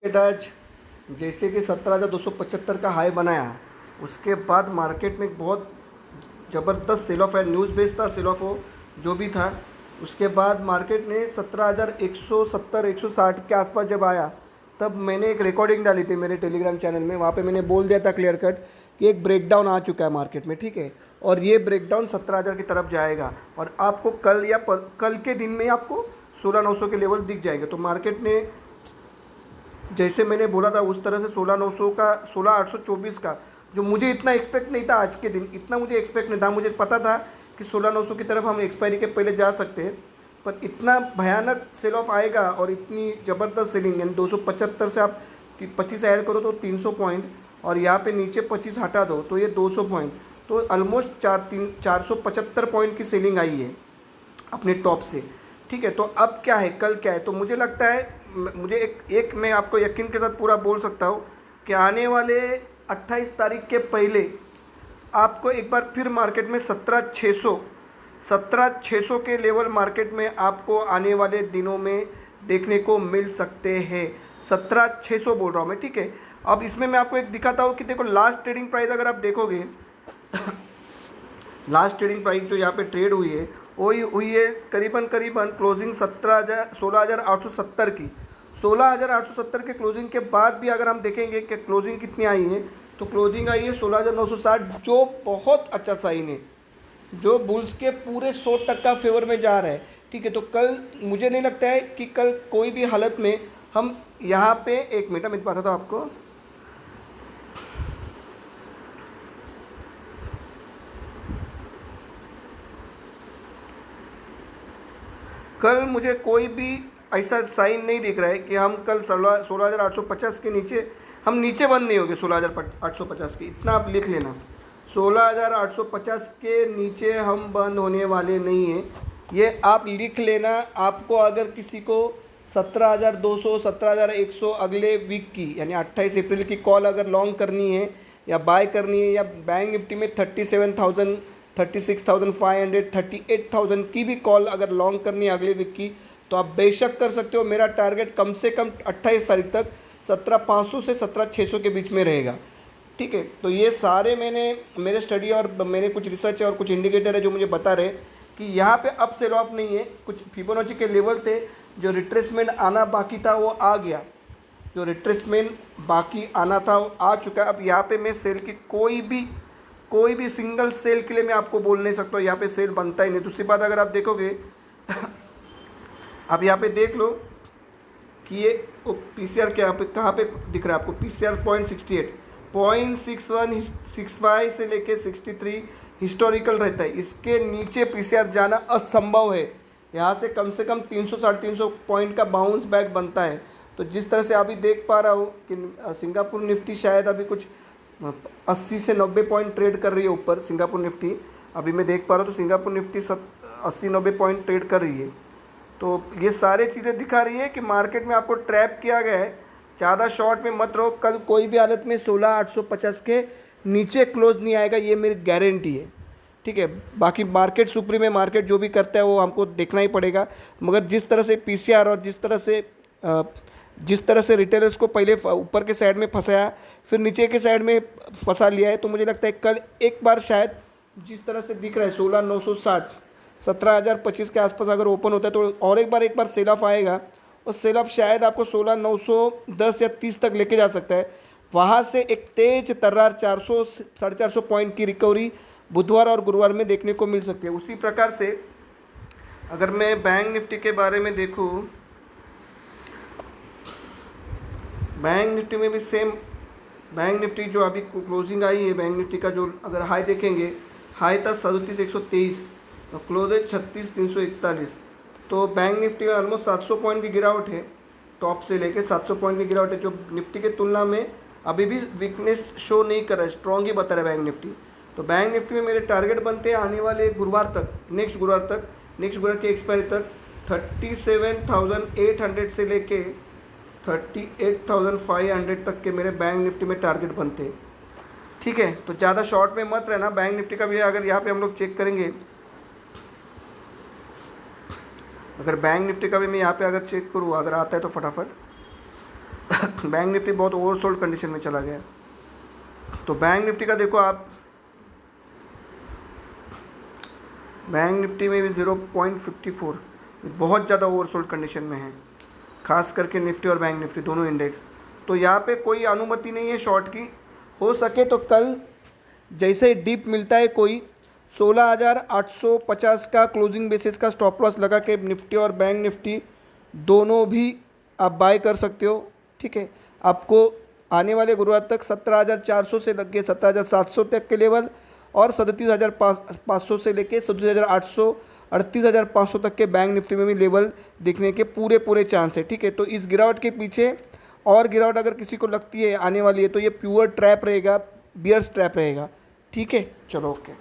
Market आज जैसे कि 17,275 का हाई बनाया, उसके बाद मार्केट में बहुत ज़बरदस्त सेल ऑफ है। न्यूज़ बेस्ड था सेल ऑफ, हो जो भी था। उसके बाद मार्केट ने 17,170 160 के आसपास जब आया, तब मैंने एक रिकॉर्डिंग डाली थी मेरे टेलीग्राम चैनल में। वहाँ पे मैंने बोल दिया था क्लियर कट कि एक ब्रेकडाउन आ चुका है मार्केट में, ठीक है। और ये ब्रेकडाउन 17,000 की तरफ जाएगा और आपको कल या कल के दिन में आपको 16,900 के लेवल दिख जाएंगे। तो मार्केट ने जैसे मैंने बोला था उस तरह से 16,900 का, 16,824 का, जो मुझे इतना एक्सपेक्ट नहीं था आज के दिन, इतना मुझे एक्सपेक्ट नहीं था। मुझे पता था कि 16,900 की तरफ हम एक्सपायरी के पहले जा सकते हैं, पर इतना भयानक सेल ऑफ आएगा और इतनी ज़बरदस्त सेलिंग, यानी 275 से आप 25 ऐड करो तो 300 पॉइंट, और यहाँ पे नीचे 25 हटा दो तो ये 200 पॉइंट, तो ऑलमोस्ट 475 पॉइंट की सेलिंग आई है अपने टॉप से, ठीक है। तो अब क्या है, कल क्या है, तो मुझे लगता है, मुझे एक मैं आपको यकीन के साथ पूरा बोल सकता हूँ कि आने वाले 28 तारीख के पहले आपको एक बार फिर मार्केट में 17,600 के लेवल मार्केट में आपको आने वाले दिनों में देखने को मिल सकते हैं। 17,600 बोल रहा हूँ मैं, ठीक है। अब इसमें मैं आपको एक दिखाता हूँ कि देखो लास्ट ट्रेडिंग प्राइस अगर आप देखोगे लास्ट ट्रेडिंग प्राइस जो यहाँ पे ट्रेड हुई है वही हुई है करीबन क्लोजिंग 16,870 की। 16,870 के क्लोजिंग के बाद भी अगर हम देखेंगे कि क्लोजिंग कितनी आई है, तो क्लोजिंग आई है 16,960, जो बहुत अच्छा साइन है, जो बुल्स के पूरे 100% फेवर में जा रहा है, ठीक है। तो कल मुझे नहीं लगता है कि कल कोई भी हालत में हम यहाँ पे, एक मिनट मैं बताता हूँ आपको, कल मुझे कोई भी ऐसा साइन नहीं दिख रहा है कि हम कल 16,850 के नीचे, हम नीचे बंद नहीं होंगे 16,850 के, इतना आप लिख लेना। 16,850 के नीचे हम बंद होने वाले नहीं हैं, ये आप लिख लेना। आपको अगर किसी को 17,200 17,100 अगले वीक की, यानी 28 अप्रैल की कॉल अगर लॉन्ग करनी है या बाय करनी है, या बैंक निफ्टी में 37,000 36,500 38,000 की भी कॉल अगर लॉन्ग करनी है अगले वीक की, तो आप बेशक कर सकते हो। मेरा टारगेट कम से कम 28 तारीख तक 17,500 से 17,600 के बीच में रहेगा, ठीक है। तो ये सारे मेरे स्टडी और मेरे कुछ रिसर्च और कुछ इंडिकेटर है जो मुझे बता रहे कि यहाँ पे अब सेल ऑफ नहीं है। कुछ फिबोनाची के लेवल थे, जो रिट्रेसमेंट आना बाकी था वो आ गया, जो रिट्रेसमेंट बाकी आना था वो आ चुका है। अब यहाँ पे मैं सेल की कोई भी सिंगल सेल के लिए मैं आपको बोल नहीं सकता, यहाँ पे सेल बनता ही नहीं। दूसरी बात, अगर आप देखोगे आप यहाँ पे देख लो कि ये पीसीआर क्या पे कहाँ पे दिख रहा है आपको, पीसीआर 0.68 0.61 65 से लेके 63 हिस्टोरिकल रहता है। इसके नीचे पीसीआर जाना असंभव है। यहाँ से कम 300 350 पॉइंट का बाउंस बैक बनता है। तो जिस तरह से अभी देख पा रहा हूँ कि सिंगापुर निफ्टी शायद अभी कुछ 80 से 90 पॉइंट ट्रेड कर रही है ऊपर। सिंगापुर निफ्टी अभी मैं देख पा रहा हूँ, तो सिंगापुर निफ्टी 80-90 पॉइंट ट्रेड कर रही है। तो ये सारे चीज़ें दिखा रही है कि मार्केट में आपको ट्रैप किया गया है। ज़्यादा शॉर्ट में मत रहो, कल कोई भी हालत में 16,850 के नीचे क्लोज नहीं आएगा, ये मेरी गारंटी है, ठीक है। बाकी मार्केट सुप्रीम है, मार्केट जो भी करता है वो हमको देखना ही पड़ेगा। मगर जिस तरह से पीसीआर और जिस तरह से रिटेलर्स को पहले ऊपर के साइड में फंसाया, फिर नीचे के साइड में फंसा लिया है, तो मुझे लगता है कल एक बार शायद जिस तरह से दिख रहा है 16,960 17,025 के आसपास अगर ओपन होता है, तो और एक बार सेल ऑफ आएगा, और सेल ऑफ शायद आपको 16,910 या 30 तक लेके जा सकता है। वहाँ से एक तेज तर्रार 400 450 पॉइंट की रिकवरी बुधवार और गुरुवार में देखने को मिल सकती है। उसी प्रकार से अगर मैं बैंक निफ्टी के बारे में देखूँ, बैंक निफ्टी में भी सेम, बैंक निफ्टी जो अभी क्लोजिंग आई है, बैंक निफ्टी का जो अगर हाई देखेंगे, हाई था 37,123 और क्लोज है 36,341। तो बैंक निफ्टी में ऑलमोस्ट 700 पॉइंट की गिरावट है, टॉप से लेके 700 पॉइंट की गिरावट है, जो निफ्टी के तुलना में अभी भी वीकनेस शो नहीं कर रहा है, स्ट्रॉन्ग ही बता रहा है बैंक निफ्टी। तो बैंक निफ्टी में मेरे टारगेट बनते हैं आने वाले गुरुवार तक, नेक्स्ट गुरुवार की एक्सपायरी तक 37,800 से लेके 38,500 तक के मेरे बैंक निफ्टी में टारगेट बनते हैं, ठीक है। तो ज़्यादा शॉर्ट में मत रहना। बैंक निफ्टी का भी अगर यहाँ पे हम लोग चेक करेंगे, अगर बैंक निफ्टी का भी मैं यहाँ पे अगर चेक करूँ, अगर आता है तो फटाफट बैंक निफ्टी बहुत ओवरसोल्ड कंडीशन में चला गया। तो बैंक निफ्टी का देखो आप, बैंक निफ्टी में भी 0.54 बहुत ज़्यादा ओवरसोल्ड कंडीशन में है, खास करके निफ्टी और बैंक निफ्टी दोनों इंडेक्स। तो यहाँ पे कोई अनुमति नहीं है शॉर्ट की। हो सके तो कल जैसे डिप मिलता है कोई 16,850 का क्लोजिंग बेसिस का स्टॉप लॉस लगा के निफ्टी और बैंक निफ्टी दोनों भी आप बाय कर सकते हो। ठीक है, आपको आने वाले गुरुवार तक 17,400 से लग के 17,700 तक के लेवल और 37,500 से लेके 37,800 38,500 तक के बैंक निफ्टी में भी लेवल देखने के पूरे चांस है। ठीक है, तो इस गिरावट के पीछे और गिरावट अगर किसी को लगती है आने वाली है तो ये प्योर ट्रैप रहेगा, बियर्स ट्रैप रहेगा। ठीक है, चलो ओके।